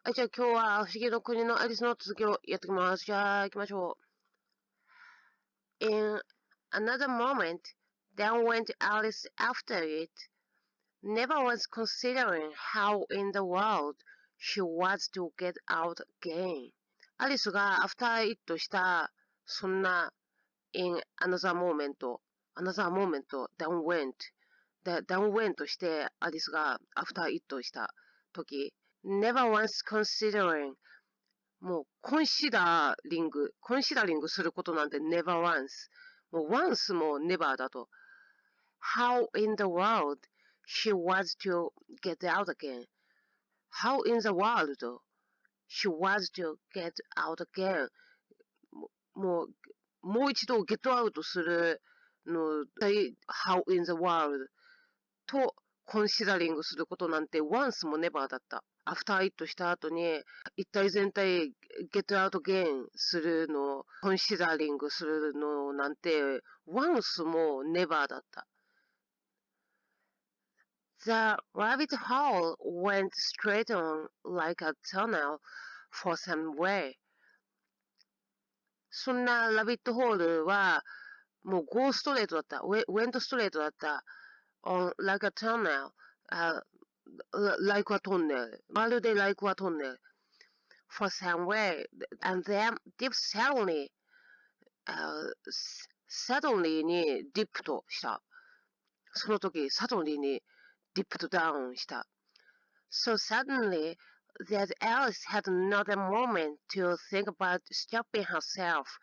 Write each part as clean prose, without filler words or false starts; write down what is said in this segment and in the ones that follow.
はい、じゃあ今日は不思議の国のアリスの続きをやっていきます。じゃあ行きましょう。In another moment, down went Alice after it, never once considering how in the world she was to get out again. アリスが after it した、そんな in another moment, down went、down went してアリスが after it したとき、never once considering もうコンシダリングすることなんて never once。もう once も never だと。How in the world she was to get out again. How in the world she was to get out again. もう一度 get out するの、how in the world とコンシダリングすることなんて once も never だった。アフターイットした後に、一体全体、ゲットアウトゲインするの、コンシダリングするのなんて、once も never だった。The rabbit hole went straight on like a tunnel for some way. そんなラビットホールは、もうゴーストレートだった。ウェントストレートだった。on like a tunnel.like a tunnel. まるで like a tunnel.for some way, and then dip suddenly に dip とした。その時、suddenly に dipped down した。So suddenly, that Alice had not a moment to think about stopping herself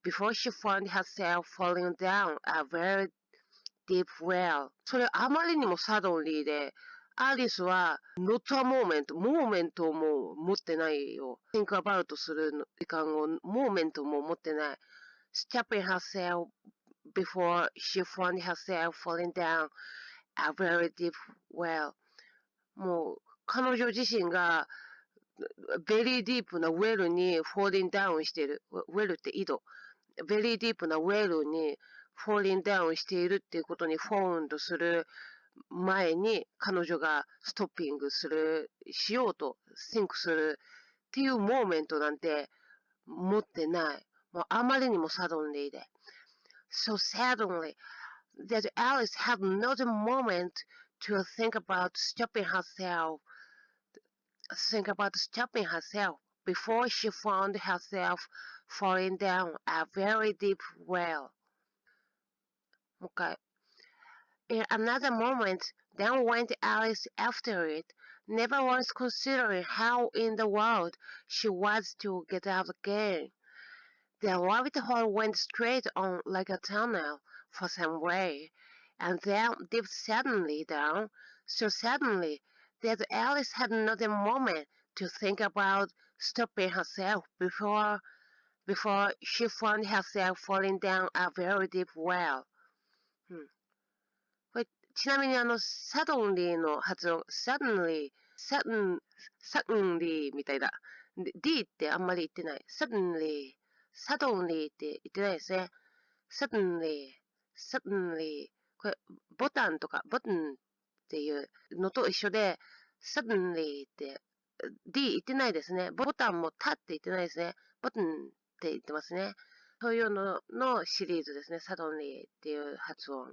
before she found herself falling down a very deep well. それあまりにも suddenly で、アリスは not a moment をもう持ってないよ。think about する時間を moment も持ってない。stopping herself before she found herself falling down a very deep well. もう彼女自身が very deep なウェルに falling down している。ウェルって井戸。very deep なウェルに falling down しているっていうことに found する前に彼女がストッピングしようと think するっていうモーメントなんて持ってない。もうあまりにも suddenly で。So suddenly that Alice had not a moment to think about stopping herself before she found herself falling down a very deep well. もう一回。In another moment, down went Alice after it, never once considering how in the world she was to get out again. The rabbit hole went straight on like a tunnel for some way, and then dipped suddenly down, so suddenly that Alice had not a moment to think about stopping herself before she found herself falling down a very deep well. これちなみにsuddenly の発音、suddenly みたいだ。D ってあんまり言ってない。suddenly って言ってないですね。suddenly これボタンっていうのと一緒で suddenly って D 言ってないですね。ボタンもタって言ってないですね。ボタンって言ってますね。そういうののシリーズですね。suddenly っていう発音。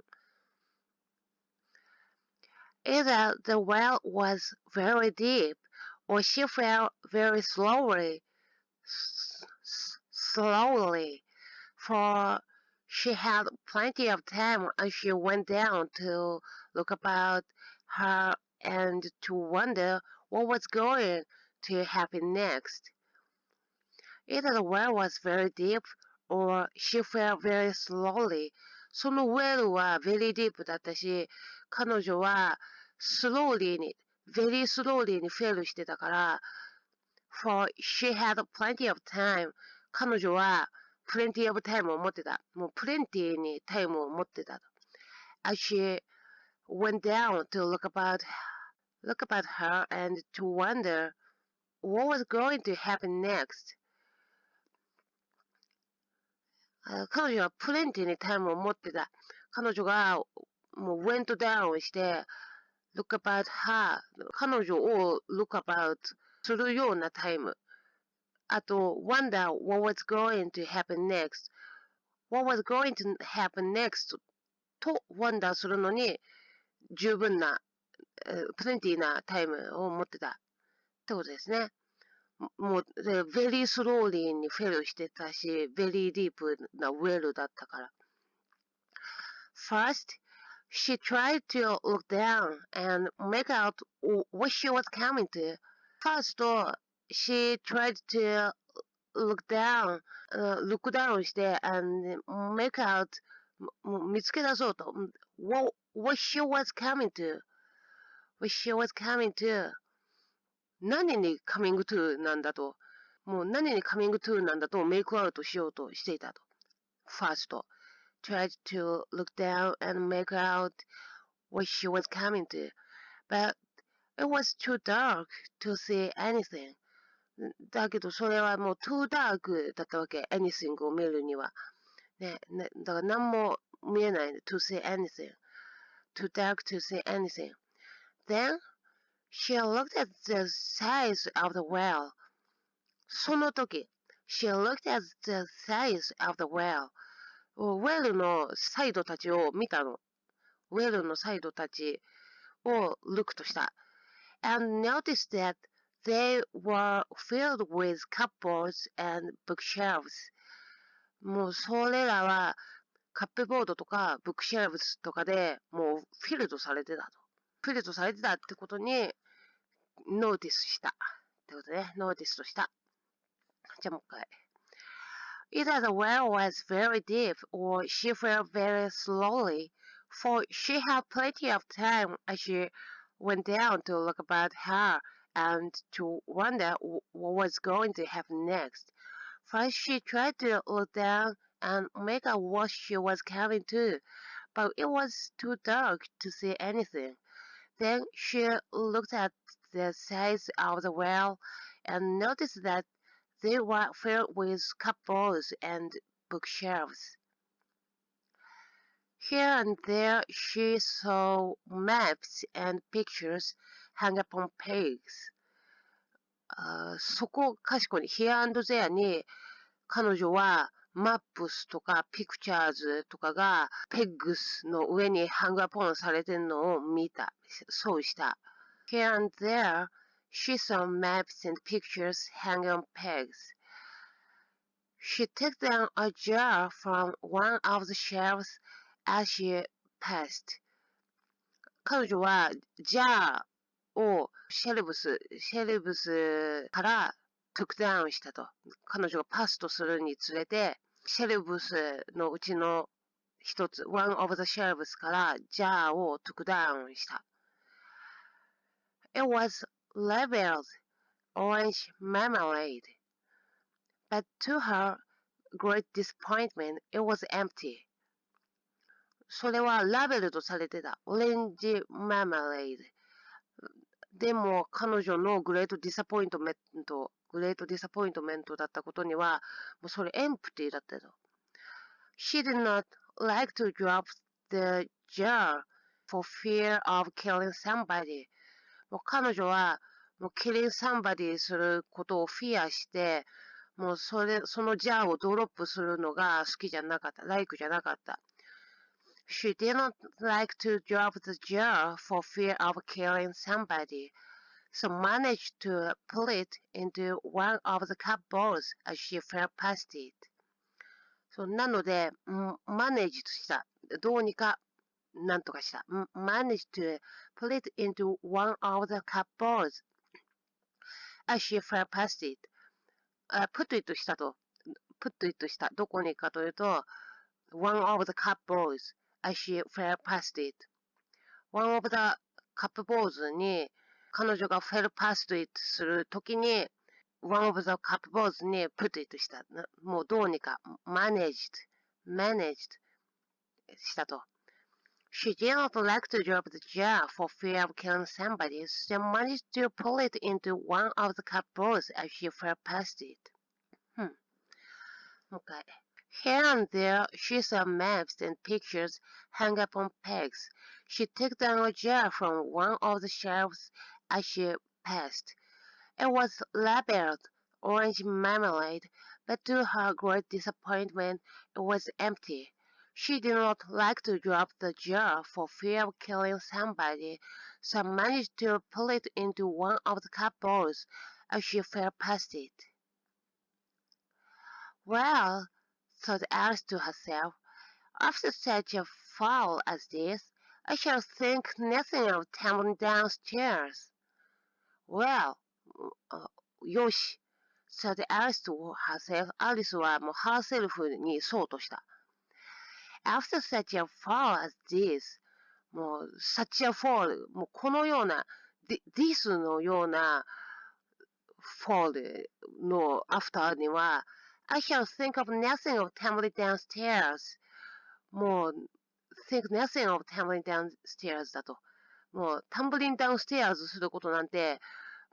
Either the well was very deep, or she fell very slowly, for she had plenty of time as she went down to look about her and to wonder what was going to happen next. Either the well was very deep, or she fell very slowly. その well は very deep だったし、彼女は very slowly に fail してたから、for she had plenty of time. 彼女は plenty of time を持ってた。もう plenty にタイムを持ってた。As she went down to look about her and to wonder what was going to happen next. 彼女は plenty にタイムを持ってた。彼女がもう went down して、look about her 彼女を look about するようなタイム。あと、wonder what was going to happen next. What was going to happen next と wonder するのに十分な、プレンティーなタイムを持ってたってことですね。もう、very slowly にフェルしてたし、very deep な well だったから。First, she tried to look down and make out what she was coming to. First, she tried to look down, look down して and make out 見つけ出そうと。what she was coming to. What she was coming to. 何に coming to なんだと。もう何に coming to なんだとメイクアウトしようとしていたと。First, tried to look down and make out what she was coming to. But it was too dark to see anything. だけどそれはもう too dark だったわけ。anything を見るには。ね、だから何も見えない。to see anything. Too dark to see anything. Then she looked at the size of the well. その時、she looked at the size of the well. ウェルのサイドたちを見たの。ウェルのサイドたちを look とした。and noticed that they were filled with cupboards and bookshelves. もうそれらはカップボードとかブックシェルブスとかでもうフィルドされてたと。フィルドされてたってことにノーティスした。ってことね。ノーティスとした。じゃあもう一回。Either the well was very deep or she fell very slowly, for she had plenty of time as she went down to look about her and to wonder what was going to happen next. First she tried to look down and make out what she was coming to, but it was too dark to see anything. Then she looked at the size of the well and noticed that they were filled with cupboards and bookshelves. Here and there she saw maps and pictures hung upon pegs. そこかしこに Here and there に彼女はマップスとかピクチャーズとかがペッグスの上にハングアポンされてるのを見た。そうした。Here and there she saw maps and pictures hung on pegs. She took down a jar from one of the shelves as she passed. 彼女はジャーをシェルブスからtook down したと。彼女がパスとするにつれて、シェルブスのうちの一つ、one of the shelves からジャーをtook down した。It was labeled orange marmalade, but to her great disappointment, it was empty. それはラベルとされてた。オレンジマーマレード。でも彼女のグレートディサポイントメントだったことには、もうそれエンプティだったと。She did not like to drop the jar for fear of killing somebody. もう彼女はもう killing somebody することをフィアして、もうそのジャーをドロップするのが好きじゃなかった。like じゃなかった。She did not like to drop the jar for fear of killing somebody, so managed to pull it into one of the cupboards as she fell past it. そうなので、managed した。どうにか、なんとかした。managed to pull it into one of the cupboards as she fell past it. put it したと。put it した。どこにかというと、one of the cupboards as she fell past it. One of the cupboards に彼女が fell past it するときに one of the cupboards に put it した。もうどうにか managed したと。She did not like to drop the jar for fear of killing somebody, so managed to pull it into one of the cupboards as she fell past it. もう一回。Here and there she saw maps and pictures hung upon pegs. She took down a jar from one of the shelves as she passed. It was labeled orange marmalade, but to her great disappointment, it was empty. She did not like to drop the jar for fear of killing somebody, so managed to pull it into one of the cupboards as she fell past it. Well, thought Alice to herself, after such a fall as this, I shall think nothing of tumbling downstairs. Well, よし、said Alice to herself. アリスはもうハーセルフにそうとした。After such a fall as this, もう such a fall, もうこのような、this のような fall の after には、I shall think of nothing of tumbling downstairs. もう think nothing of tumbling downstairs だと。もう tumbling downstairs することなんて、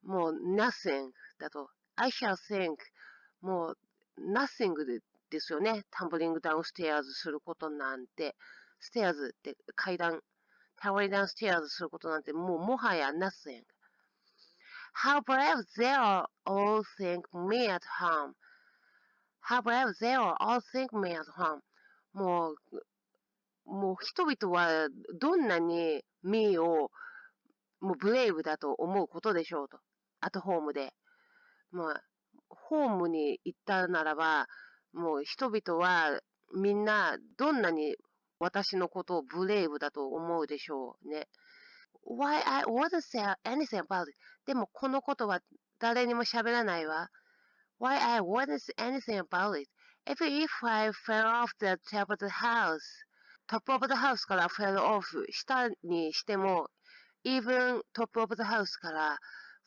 もう nothing だと。I shall think もう nothing ですよね。tumbling downstairs することなんて。stairs って階段。tumbling downstairs することなんてもはや nothing. How brave they all think me at home. How brave they all think me at home. もう人々はどんなに me をもうブレイブだと思うことでしょうと。アットホームで。もうホームに行ったならば、もう人々はみんなどんなに私のことをブレイブだと思うでしょうね。Why I wouldn't say anything about it. でもこのことは誰にも喋らないわ。Why I wouldn't say anything about it. Even if I fell off the top of the house. Top of the house から fell off 下にしても、even top of the house から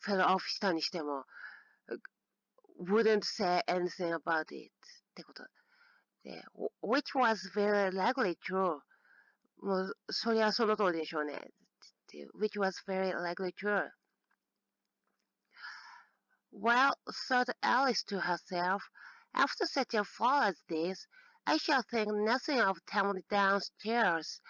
fell off 下にしても、wouldn't say anything about it ってこと。で、which was very likely true. もう、そりゃその通りでしょうね。which was very likely true. Well, thought Alice to herself, after such a fall as this, I shall think nothing of tumbling downstairs.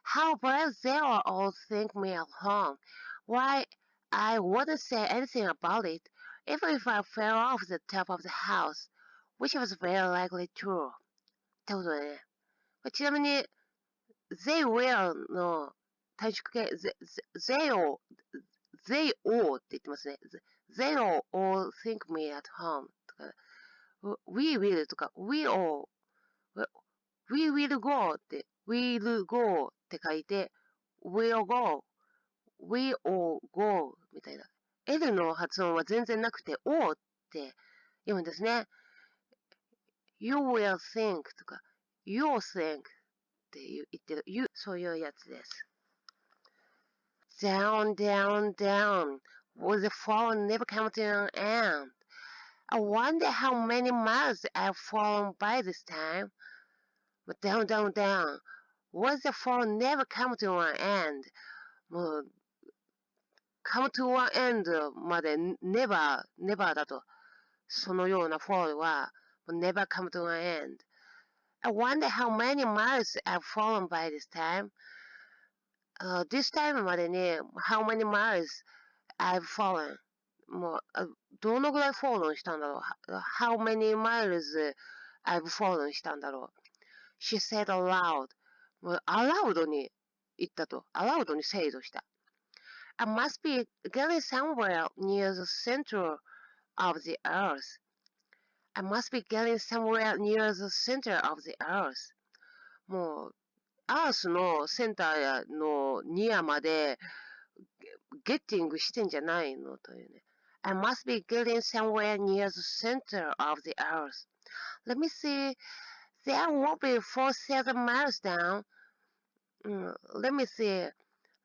How brave they all think me at home. Why, I wouldn't say anything about it, even if I fell off the top of the house, which was very likely true. ってことでね。ちなみに、they will の短縮形、they all って言ってますね。they all think me at home とか、we will とか、we will go って、will go って書いて、will go, we all go みたいな。L の発音は全然なくて、O って読むんですね。You will think とか、you'll think って言ってる。そういうやつです。Down, down, down, with the fall never come to an end. I wonder how many miles I've fallen by this time. But down, down, down, with the fall never come to an end. もう、come to an end まで never だと。そのような fall は never come to an end. I wonder how many miles I've fallen by this time. This time までに how many miles I've fallen. もう、どのぐらい fallen したんだろう。how many miles I've fallen したんだろう。She said aloud. もう aloud に言ったと。aloud に say とした。I must be getting somewhere near the center of the earth. I must be getting somewhere near the center of the earth. もう、アースのセンターのニアまでゲッティングしてんじゃないのというね。I must be getting somewhere near the center of the earth. Let me see. There won't be 4,000 miles down. Let me see.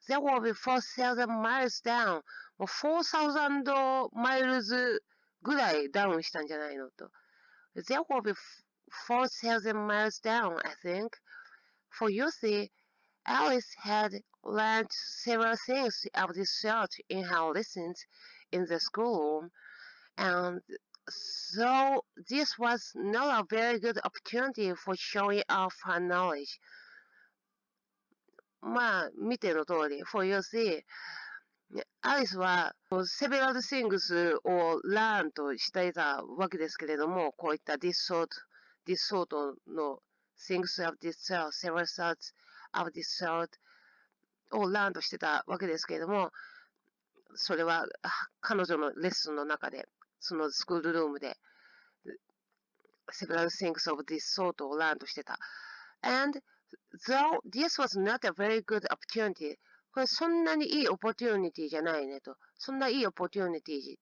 There will be 4,000 miles down. もう4,000 miles ぐらいダウンしたんじゃないのと。There will be 4,000 miles down, I think. For you see, Alice had learned several things of this sort in her lessons in the schoolroom, and so this was not a very good opportunity for showing off her knowledge. まあ、見ての通り、for you see, アリスは、several things を learn としていたわけですけれども、こういった this sort の things of this sort, several sorts of this sort を learn としてたわけですけれども、それは彼女のレッスンの中で、そのスクールルームで、several things of this sort を learn としてた。And though this was not a very good opportunity, これそんなにいいオポチュニティじゃないねと。そんないいオポチュニティ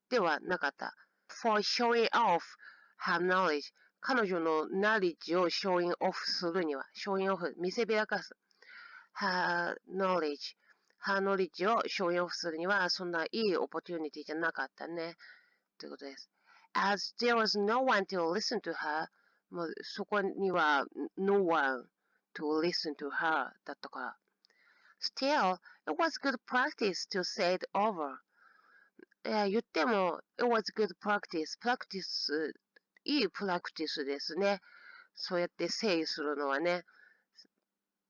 ではなかった。for showing off her knowledge. 彼女のナリッジを showing off するには、showing off 見せびらかす。her knowledge を showing off するには、そんないいオポチュニティじゃなかったね。ということです。as there was no one to listen to her, もうそこには no one to listen to her だったから。Still, it was good practice to say it over. 言っても、it was good practice. いいプラクティスですね。そうやって say するのはね。っ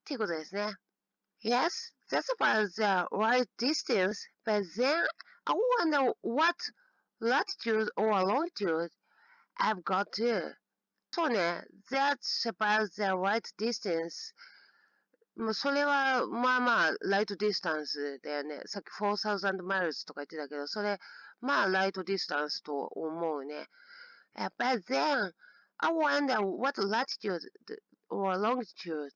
ていうことですね。Yes, that's about the right distance, but then I wonder what latitude or longitude I've got to. そうね、that's about the right distance. もうそれは、まあまあ、ライトディスタンスだよね。さっき4,000 miles とか言ってたけど、それ、まあ、ライトディスタンスと思うね。But then, I wonder what latitude or longitude.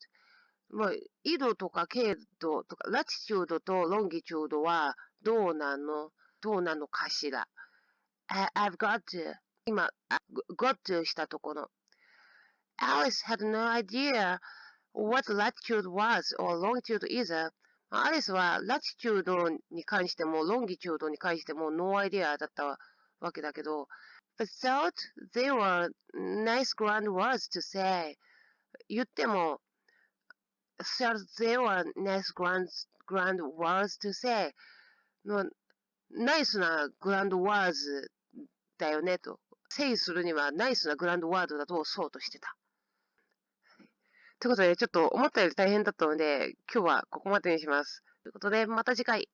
もう、緯度とか経度とか、ラティチュードとロンギチュードはどうなのかしら。I've got to. 今、got to したところ。Alice had no idea what latitude was or longitude either. アリスはラティチュードに関してもロンギチュードに関しても no idea だったわけだけど、but thought they were nice grand words to say. 言っても、thought they were nice grand words to say. のナイスなグランドワーズだよねと。say するにはナイスなグランドワードだとそうとしてた。ということで、ちょっと思ったより大変だったので、今日はここまでにします。ということで、また次回。